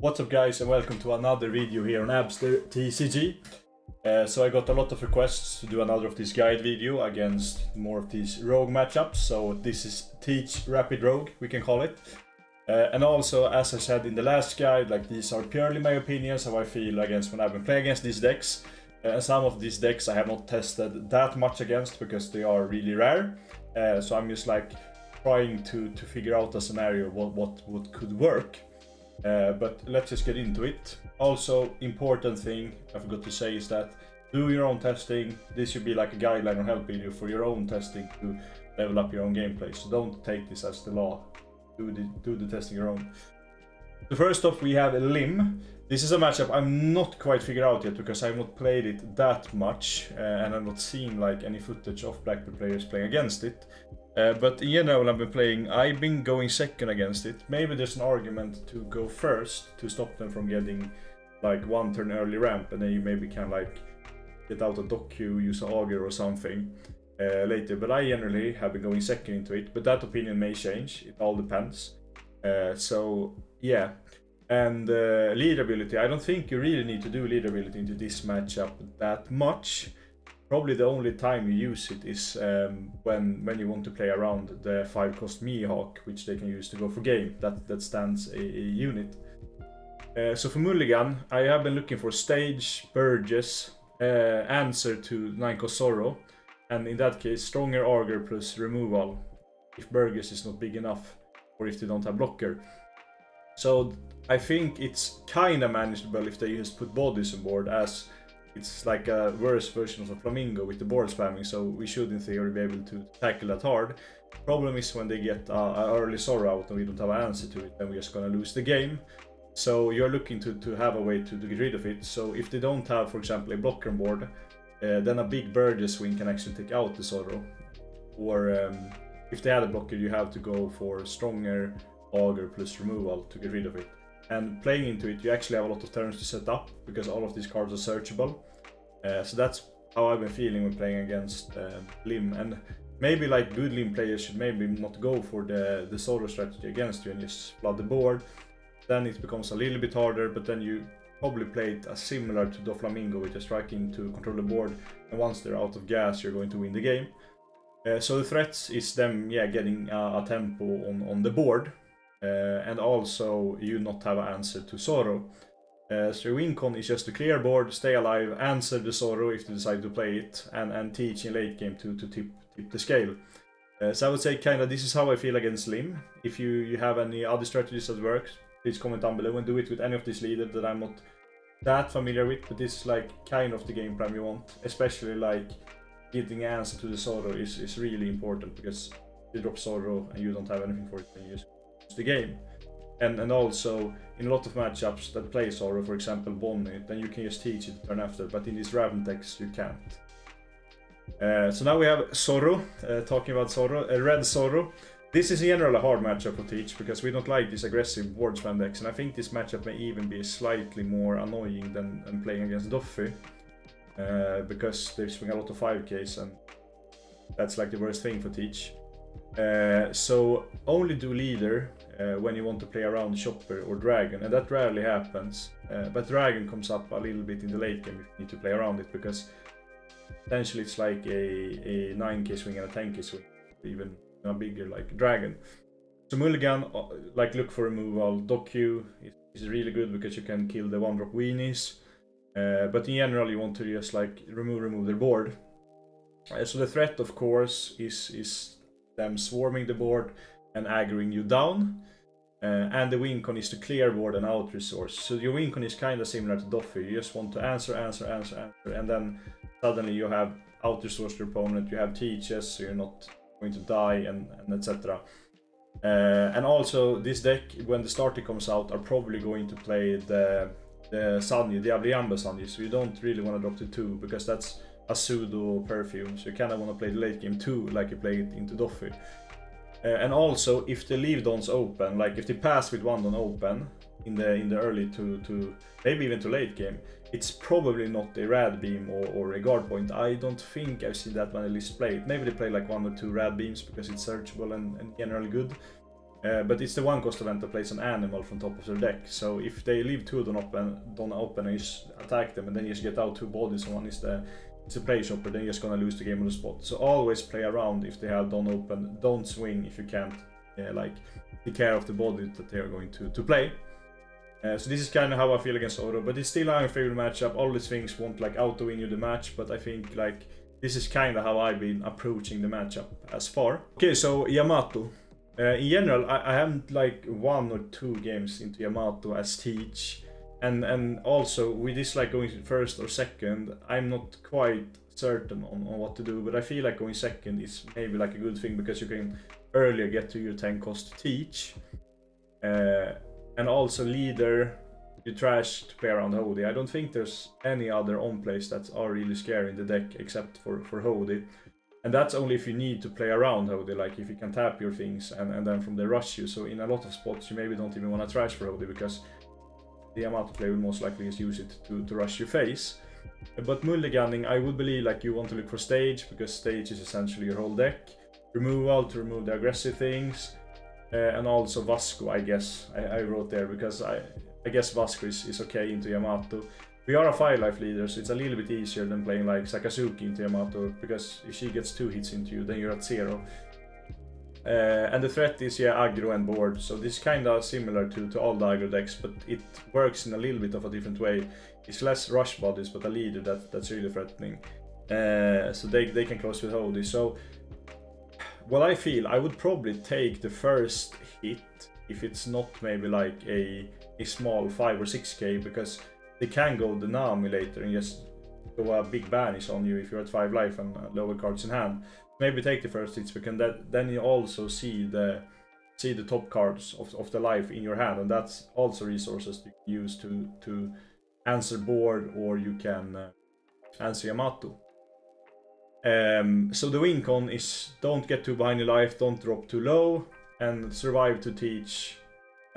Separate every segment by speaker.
Speaker 1: What's up guys, and welcome to another video here on Abster TCG. So I got a lot of requests to do another of this guide video against more of these rogue matchups. So this is Teach Rapid Rogue, we can call it. And also, as I said in the last guide, like these are purely my opinions, how I feel against when I've been playing against these decks. And some of these decks I have not tested that much against because they are really rare. So I'm just like trying to figure out a scenario what could work. But let's just get into it. Also, important thing I forgot to say is that do your own testing. This should be like a guideline or help video for your own testing to level up your own gameplay. So don't take this as the law. Do the testing your own. So first off, we have a Lim. This is a matchup I'm not quite figured out yet because I've not played it that much and I've not seen like any footage of Blackbeard players playing against it. But in general, I've been going second against it. Maybe there's an argument to go first to stop them from getting like one turn early ramp, and then you maybe can like get out a dock queue, use an auger or something later. But I generally have been going second into it, but that opinion may change. It all depends. So yeah. And lead ability, I don't think you really need to do lead ability into this matchup that much. Probably the only time you use it is when you want to play around the 5-cost Mihawk, which they can use to go for game. That stands a unit. So for Mulligan, I have been looking for Stage, Burgess, answer to 9-cost Zoro, and in that case, stronger Auger plus removal if Burgess is not big enough or if they don't have blocker. So I think it's kinda manageable if they just put bodies on board, as it's like a worse version of a Flamingo with the board spamming, so we should in theory be able to tackle that hard. Problem is when they get an early Zoro out and we don't have an answer to it, then we're just gonna lose the game. So you're looking to have a way to get rid of it. So if they don't have, for example, a blocker on board, then a big Burgess wing can actually take out the Zoro. Or if they had a blocker, you have to go for stronger Auger plus removal to get rid of it. And playing into it, you actually have a lot of turns to set up because all of these cards are searchable. So that's how I've been feeling when playing against Lim. And maybe like good Lim players should maybe not go for the Zoro strategy against you and just flood the board. Then it becomes a little bit harder, but then you probably play it as similar to the Flamingo with a striking to control the board. And once they're out of gas, you're going to win the game. So the threats is them getting a tempo on the board. And also you not have an answer to Zoro. So win con is just to clear board, stay alive, answer the Zoro if they decide to play it, and teach in late game to tip the scale. So I would say kinda this is how I feel against Lim. If you have any other strategies that work, please comment down below and do it with any of these leaders that I'm not that familiar with, but this is like kind of the game plan you want. Especially like getting an answer to the Zoro is really important because you drop Zoro and you don't have anything for it when you use the game. And also in a lot of matchups that play Zoro, for example Bonnie, then you can just teach it turn after, but in these Raven decks you can't. So now we have Zoro, talking about Zoro, red Zoro. This is in general a hard matchup to teach because we don't like these aggressive board spam decks, and I think this matchup may even be slightly more annoying than playing against Luffy, because they swing a lot of 5Ks and that's like the worst thing for teach. So only do leader when you want to play around Chopper or Dragon, and that rarely happens. But Dragon comes up a little bit in the late game if you need to play around it, because potentially it's like a 9k swing and a 10k swing, even a bigger like Dragon. So Mulligan, like look for removal. Dock queue is really good because you can kill the 1-drop weenies. But in general you want to just like remove their board. So the threat of course is them swarming the board and aggroing you down, and the win con is to clear board and out resource. So your win con is kind of similar to Duffy. You just want to answer, and then suddenly you have out resource your opponent, you have teaches, so you're not going to die, and etc. And also this deck, when the starter comes out, are probably going to play the Sanji, the Abriamba Sanji, so you don't really want to drop to 2 because that's a pseudo perfume, so you kind of want to play the late game 2 like you play it into Duffy. And also if they leave dons open, like if they pass with 1 don open in the early to maybe even to late game, it's probably not a rad beam or a guard point. I don't think I've seen that many lists play it. Maybe they play like 1 or 2 rad beams because it's searchable and generally good. But it's the 1 cost event that plays an animal from top of their deck. So if they leave 2 don't open and you just attack them and then you just get out 2 bodies and one is the play shopper, then you're just gonna lose the game on the spot. So always play around if they have don't open, don't swing if you can't like take care of the body that they are going to play. So this is kind of how I feel against Zoro, but it's still my favorite matchup. All these things won't like auto win you the match, but I think like this is kind of how I've been approaching the matchup as far. Okay, so Yamato. In general, I haven't like 1 or 2 games into Yamato as teach, and also with this like going first or second, I'm not quite certain on what to do, but I feel like going second is maybe like a good thing because you can earlier get to your 10 cost teach, and also leader you trash to play around Hody. I don't think there's any other on plays that are really scary in the deck except for Hody. And that's only if you need to play around Hody, like if you can tap your things and then from there rush you. So in a lot of spots you maybe don't even want to trash for Hody because the Yamato player will most likely just use it to rush your face. But mulliganing, I would believe like you want to look for stage, because stage is essentially your whole deck. Removal to remove the aggressive things. And also Vasco, I guess. I wrote there because I guess Vasco is okay into Yamato. We are a 5-life leader, so it's a little bit easier than playing like Sakazuki into Yamato, because if she gets 2 hits into you, then you're at 0. And the threat is aggro and board, so this is kinda similar to all the aggro decks, but it works in a little bit of a different way. It's less rush bodies, but a leader that's really threatening. So they can close with Hody. So what I feel, I would probably take the first hit if it's not maybe like a small 5 or 6k, because they can go the Nami later and just go a big banish on you if you're at 5 life and lower cards in hand. Maybe take the first hits, because then you also see the top cards of the life in your hand, and that's also resources you can use to answer board, or you can answer Yamato. So the win con is don't get too behind your life, don't drop too low, and survive to teach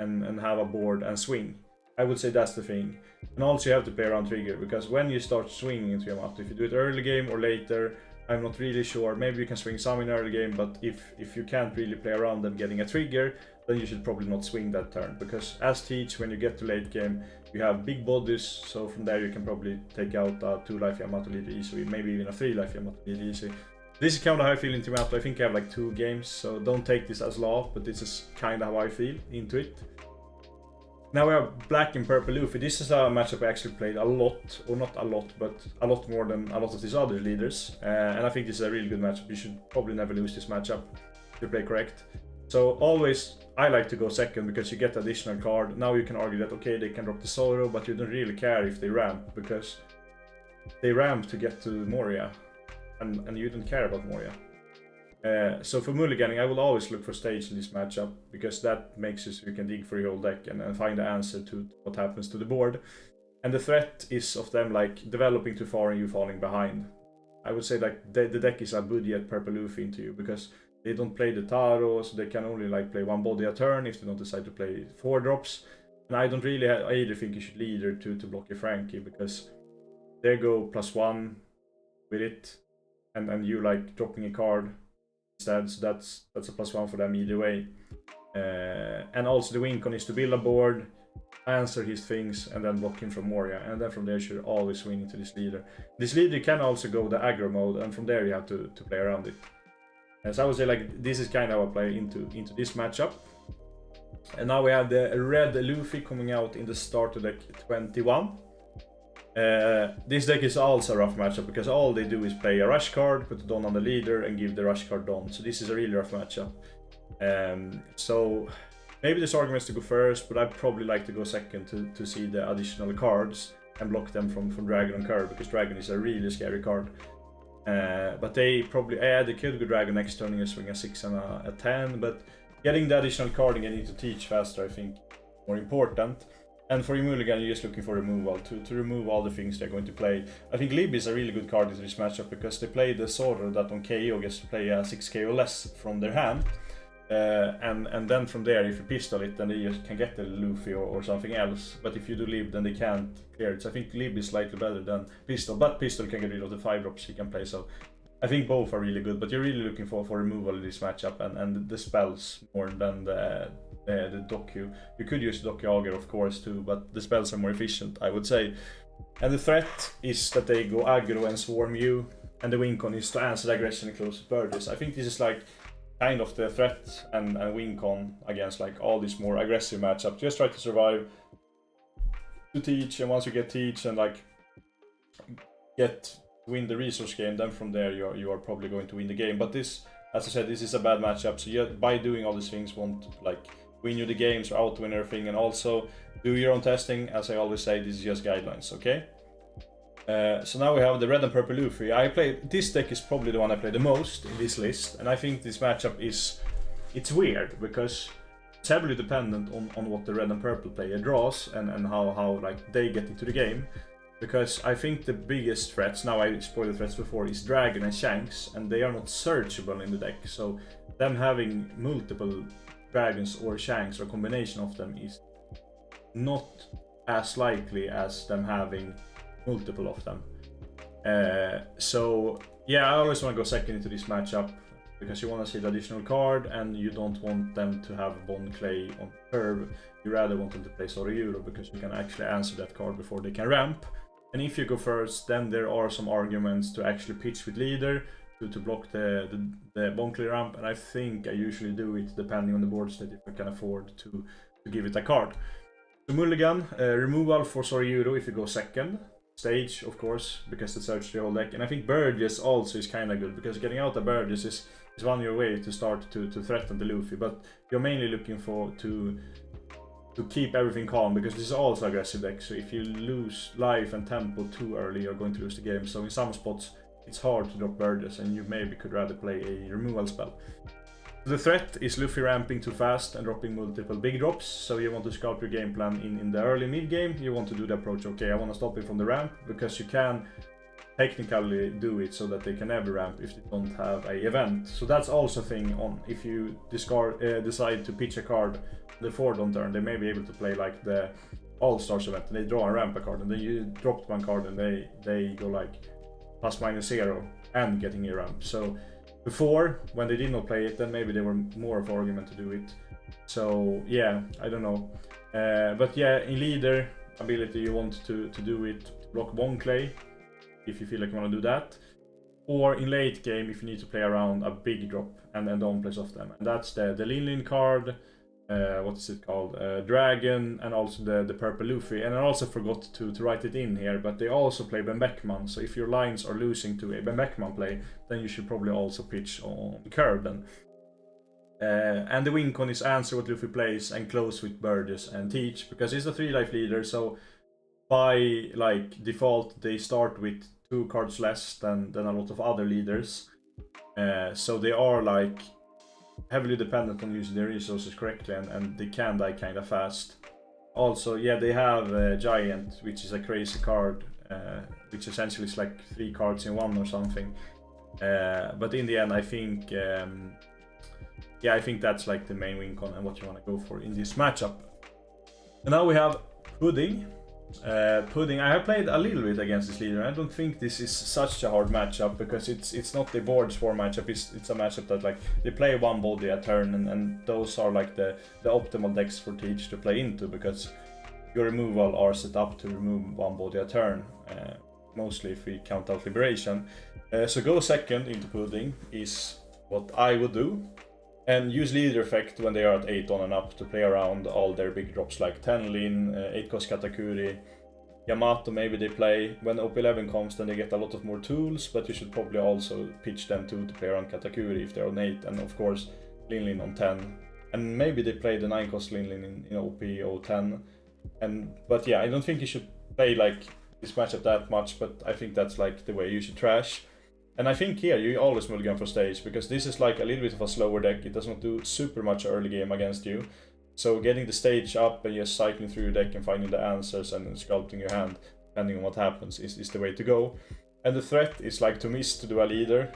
Speaker 1: and have a board and swing. I would say that's the thing. And also you have to play around trigger, because when you start swinging into Yamato, if you do it early game or later, I'm not really sure. Maybe you can swing some in early game, but if you can't really play around them getting a trigger, then you should probably not swing that turn, because as teach, when you get to late game, you have big bodies, so from there you can probably take out a 2-life Yamato leader easily, maybe even a 3-life Yamato leader easily. This is kind of how I feel into Yamato. I think I have like 2 games, so don't take this as law, but this is kind of how I feel into it. Now we have black and purple Luffy. This is a matchup I actually played a lot, or not a lot, but a lot more than a lot of these other leaders. And I think this is a really good matchup. You should probably never lose this matchup if you play correct. So always, I like to go second because you get additional card. Now you can argue that, okay, they can drop the Zoro, but you don't really care if they ramp, because they ramp to get to Moria, and you don't care about Moria. So for mulliganing, I will always look for stage in this matchup, because that makes it so you can dig for your whole deck and find the answer to what happens to the board. And the threat is of them like developing too far and you falling behind. I would say like the deck is a budget purple Luffy into you, because they don't play the Taro, so they can only like play 1 body a turn if they don't decide to play 4 drops. And I don't really either think you should leader to block your Frankie, because they go +1 with it, and you like dropping a card instead, so that's a +1 for them either way. And also the win con is to build a board, answer his things, and then block him from Moria, and then from there you should always win into this leader. This leader can also go the aggro mode, and from there you have to play around it. So I would say like this is kind of how I play into this matchup. And now we have the red Luffy coming out in the starter deck 21. This deck is also a rough matchup, because all they do is play a rush card, put it on the leader, and give the rush card on. So this is a really rough matchup. So maybe there's arguments to go first, but I'd probably like to go second to see the additional cards and block them from Dragon and Curve, because Dragon is a really scary card. But they probably they could go Dragon next turn and swing a 6 and a 10, but getting the additional card and getting to teach faster, I think, more important. And for your mulligan, you're just looking for removal, to remove all the things they're going to play. I think Lib is a really good card into this matchup, because they play the Zoro that on KO gets to play a 6k or less from their hand. And then from there, if you pistol it, then they just can get the Luffy or something else. But if you do Lib, then they can't clear it. So I think Lib is slightly better than Pistol, but Pistol can get rid of the 5 drops he can play. So I think both are really good, but you're really looking for removal in this matchup, and the spells more than the docu. You could use docu auger, of course, too, but the spells are more efficient, I would say. And the threat is that they go aggro and swarm you, and the win con is to answer the aggression and close birdies. I think this is like kind of the threat and win con against like all these more aggressive matchups. Just try to survive, to teach, and once you get teach and like win the resource game, then from there you are probably going to win the game. But this, as I said, this is a bad matchup, so you, by doing all these things, won't like win you the games or outwin everything. And also do your own testing. As I always say, this is just guidelines, okay? So now we have the red and purple Luffy. This deck is probably the one I play the most in this list, and I think this matchup it's weird because it's heavily dependent on what the red and purple player draws and how like they get into the game. Because I think the biggest threats, now I spoiled the threats before, is Dragon and Shanks, and they are not searchable in the deck. So them having multiple Dragons or Shanks or a combination of them is not as likely as them having multiple of them. So yeah, I always want to go second into this matchup because you want to see the additional card and you don't want them to have Bond Clay on curve. You rather want them to play Zoro because you can actually answer that card before they can ramp. And if you go first, then there are some arguments to actually pitch with leader to block the Bond Clay ramp, and I think I usually do it depending on the board state if I can afford to give it a card. So Mulligan, removal for Zoro if you go second. Stage, of course, because it searches the whole deck. And I think Burgess also is kind of good, because getting out of Burgess is one of your way to start to threaten the Luffy. But you're mainly looking for to keep everything calm, because this is also aggressive deck. So if you lose life and tempo too early, you're going to lose the game. So in some spots, it's hard to drop Burgess, and you maybe could rather play a removal spell. The threat is Luffy ramping too fast and dropping multiple big drops, so you want to scout your game plan in the early mid game. You want to do the approach, okay, I want to stop him from the ramp, because you can technically do it so that they can never ramp if they don't have a event. So that's also a thing on if you decide to pitch a card the 4th on turn, they may be able to play like the All-Stars event, and they draw a ramp a card, and then you dropped one card and they go like +/-0 and getting a ramp. So before, when they did not play it, then maybe they were more of an argument to do it. So yeah, I don't know. But yeah, in leader ability you want to do it to block Bond Clay, if you feel like you want to do that. Or in late game, if you need to play around a big drop and then don't place off them. And that's the Lin card, what is it called? Dragon, and also the purple Luffy. And I also forgot to write it in here, but they also play Ben Beckman. So if your lines are losing to a Ben Beckman play, then you should probably also pitch on curve then. And the win con is answer what Luffy plays and close with Burgess and teach, because he's a 3-life leader, so by like default they start with 2 cards less than a lot of other leaders. So they are like heavily dependent on using their resources correctly, and they can die kind of fast. Also, yeah, they have Giant, which is a crazy card, which essentially is like 3 cards in 1 or something. But in the end, I think, yeah, I think that's like the main win con and what you want to go for in this matchup. And now we have Pudding. Pudding, I have played a little bit against this leader. I don't think this is such a hard matchup, because it's not the boards for matchup. It's a matchup that like they play 1 body a turn, and those are like the optimal decks for Teach to play into, because your removal are set up to remove 1 body a turn, mostly if we count out Liberation. So go second into Pudding is what I would do, and use leader effect when they are at 8 on and up to play around all their big drops like 10 Lin, 8 cost Katakuri, Yamato maybe they play. When OP11 comes, then they get a lot of more tools, but you should probably also pitch them to play around Katakuri if they're on 8, and of course Lin on 10. And maybe they play the 9 cost Lin in OP 10. But yeah, I don't think you should play like this matchup that much, but I think that's like the way you should trash. And I think here you always mulligan for stage, because this is like a little bit of a slower deck. It does not do super much early game against you. So getting the stage up and just cycling through your deck and finding the answers and sculpting your hand, depending on what happens, is the way to go. And the threat is like to miss to do a leader.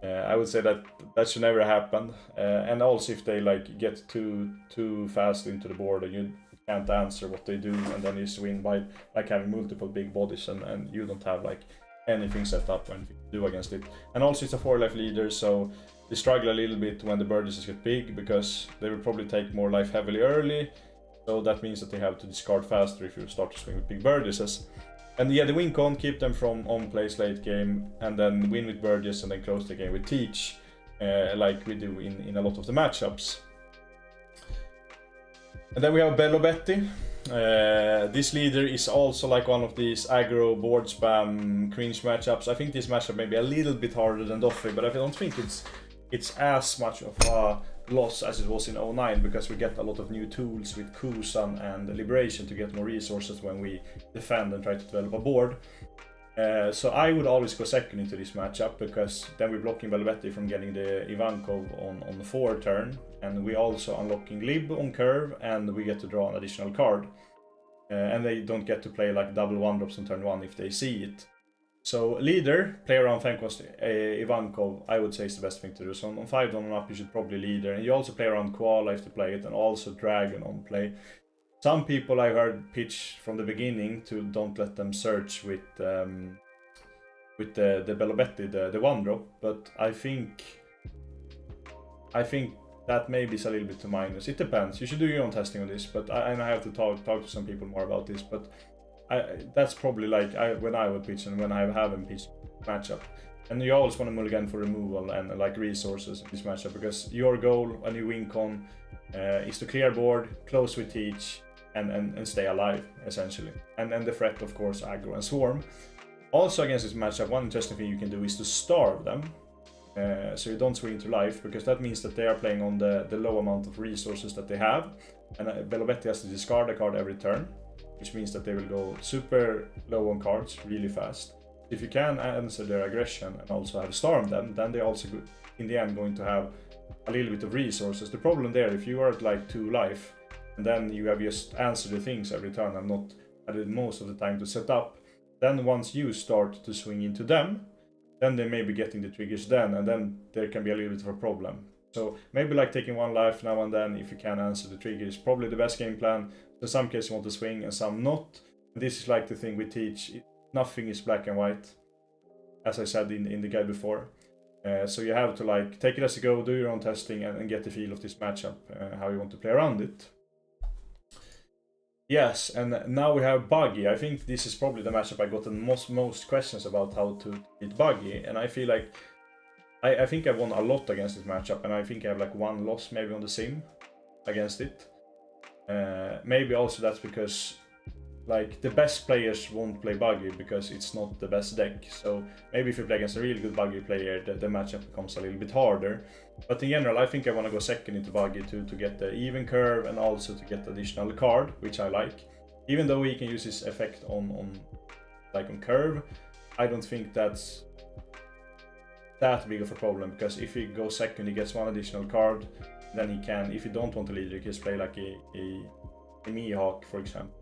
Speaker 1: I would say that should never happen. And also if they like get too fast into the board and you can't answer what they do, and then you just win by like having multiple big bodies, and you don't have like anything set up or anything to do against it. And also it's a 4-life leader, so they struggle a little bit when the Burgesses get big, because they will probably take more life heavily early, so that means that they have to discard faster if you start to swing with big Burgesses. And yeah, the win con, keep them from on-plays late game, and then win with Burgess and then close the game with Teach, like we do in a lot of the matchups. And then we have Bello Betty. This leader is also like one of these aggro board spam cringe matchups. I think this matchup may be a little bit harder than Duffy, but I don't think it's as much of a loss as it was in 09, because we get a lot of new tools with Kusan and Liberation to get more resources when we defend and try to develop a board. So I would always go second into this matchup, because then we're blocking Belvetti from getting the Ivankov on the 4 turn, and we also unlocking Lib on curve, and we get to draw an additional card. And they don't get to play like double 1-drops on turn 1 if they see it. So leader, play around Fenkost Ivankov, I would say is the best thing to do. So on 5 down and up you should probably leader, and you also play around Koala if to play it, and also Dragon on play. Some people I heard pitch from the beginning to don't let them search with the Bellobetti, the 1-drop, but I think that maybe is a little bit too minus. It depends. You should do your own testing on this, but I have to talk to some people more about this. But that's probably like when I would pitch and when I haven't pitched matchup. And you always want to mulligan for removal and like resources in this matchup, because your goal when you win con is to clear board, close with Teach, and stay alive essentially. And then the threat, of course, aggro and swarm. Also against this matchup, one interesting thing you can do is to starve them. So you don't swing to life, because that means that they are playing on the low amount of resources that they have, and Bellobetti has to discard a card every turn, which means that they will go super low on cards really fast. If you can answer their aggression and also have storm them, then they also in the end going to have a little bit of resources. The problem there, if you are at like 2 life and then you have just answered the things every turn and not added most of the time to set up, then once you start to swing into them, then they may be getting the triggers then, and then there can be a little bit of a problem. So maybe like taking 1 life now and then if you can answer the trigger is probably the best game plan. In some cases you want to swing and some not. This is like the thing we teach. Nothing is black and white, as I said in the guide before. So you have to like take it as you go, do your own testing, and get the feel of this matchup, how you want to play around it. Yes, and now we have Buggy. I think this is probably the matchup I got the most questions about, how to beat Buggy, and I feel like I think I won a lot against this matchup, and I think I have like 1 loss maybe on the sim against it. Maybe also that's because like the best players won't play Buggy because it's not the best deck. So maybe if you play against a really good Buggy player, the matchup becomes a little bit harder. But in general, I think I want to go second into Buggy to get the even curve and also to get the additional card, which I like. Even though he can use his effect on curve, I don't think that's that big of a problem, because if he goes second, he gets 1 additional card. Then he can, if you don't want a leader, you can play like a Mihawk, for example.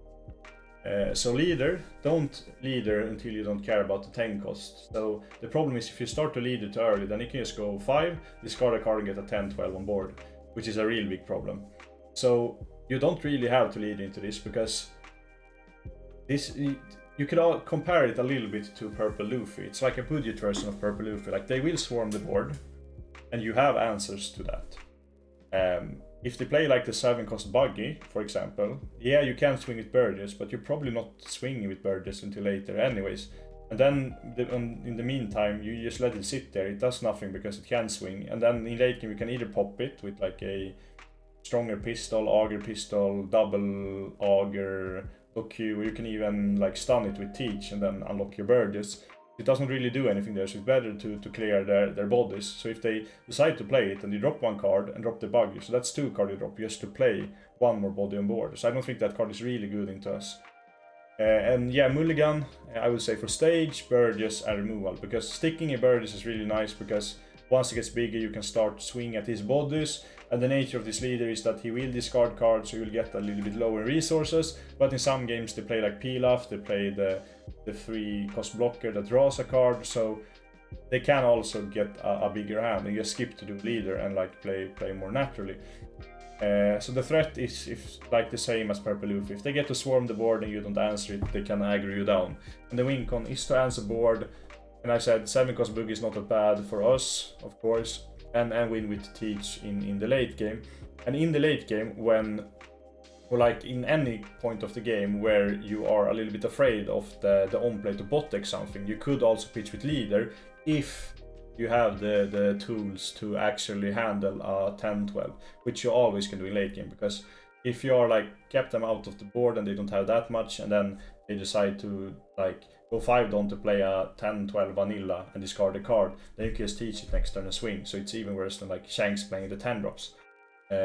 Speaker 1: So leader, don't leader until you don't care about the 10 cost. So the problem is if you start to leader too early, then you can just go 5, discard a card and get a 10, 12 on board, which is a real big problem. So you don't really have to lead into this, because this, you could all compare it a little bit to Purple Luffy. It's like a budget version of Purple Luffy. Like they will swarm the board and you have answers to that. If they play like the 7 cost Buggy, for example, yeah, you can swing with Burgess, but you're probably not swinging with Burgess until later anyways. And then in the meantime, you just let it sit there. It does nothing because it can swing. And then in late game, you can either pop it with like a stronger pistol, auger pistol, double auger, hook you, or you can even like stun it with Teach and then unlock your Burgess. It doesn't really do anything there, so it's better to clear their bodies. So if they decide to play it and you drop 1 card and drop the Buggy, so that's 2 cards you drop just to play 1 more body on board. So I don't think that card is really good into us. And yeah, mulligan, I would say for stage, Burgess and removal, because sticking a Burgess is really nice, because once it gets bigger you can start swing at his bodies, and the nature of this leader is that he will discard cards, so you'll get a little bit lower resources. But in some games they play like Pilaf, they play the 3 cost blocker that draws a card, so they can also get a bigger hand and just skip to do leader and like play more naturally. So the threat is like the same as Purple Luffy. If they get to swarm the board and you don't answer it, they can aggro you down. And the win con is to answer board, And I said 7 cost Buggy is not that bad for us, of course, and win with Teach in the late game. And in the late game, when, or like in any point of the game where you are a little bit afraid of the on-play to bot deck something, you could also pitch with leader if you have the tools to actually handle a 10-12, which you always can do in late game, because if you are like kept them out of the board and they don't have that much, and then they decide to like go 5 down to play a 10-12 vanilla and discard the card, then you can just Teach it next turn and swing, so it's even worse than like Shanks playing the 10 drops.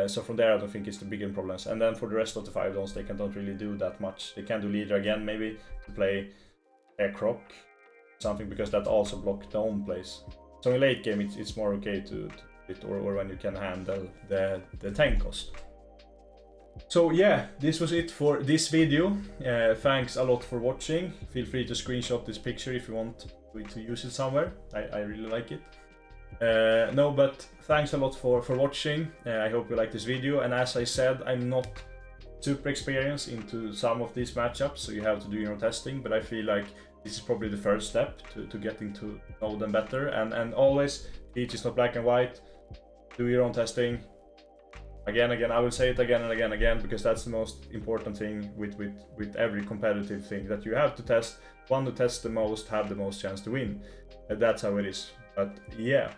Speaker 1: So from there I don't think it's the bigger problems. And then for the rest of the 5 downs, they don't really do that much. They can do leader again maybe to play a croc something, because that also blocked the on plays. So in late game it's more okay to it, or when you can handle the 10 cost. So yeah, this was it for this video. Thanks a lot for watching. Feel free to screenshot this picture if you want to use it somewhere. I really like it. No, but thanks a lot for watching. I hope you like this video, and as I said, I'm not super experienced into some of these matchups, so you have to do your own testing, but I feel like this is probably the first step to getting to know them better. And always, Teach is not black and white. Do your own testing. Again, I will say it again and again, because that's the most important thing with every competitive thing, that you have to test. One who tests the most have the most chance to win. That's how it is. But yeah.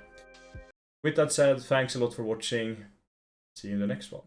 Speaker 1: With that said, thanks a lot for watching. See you in the next one.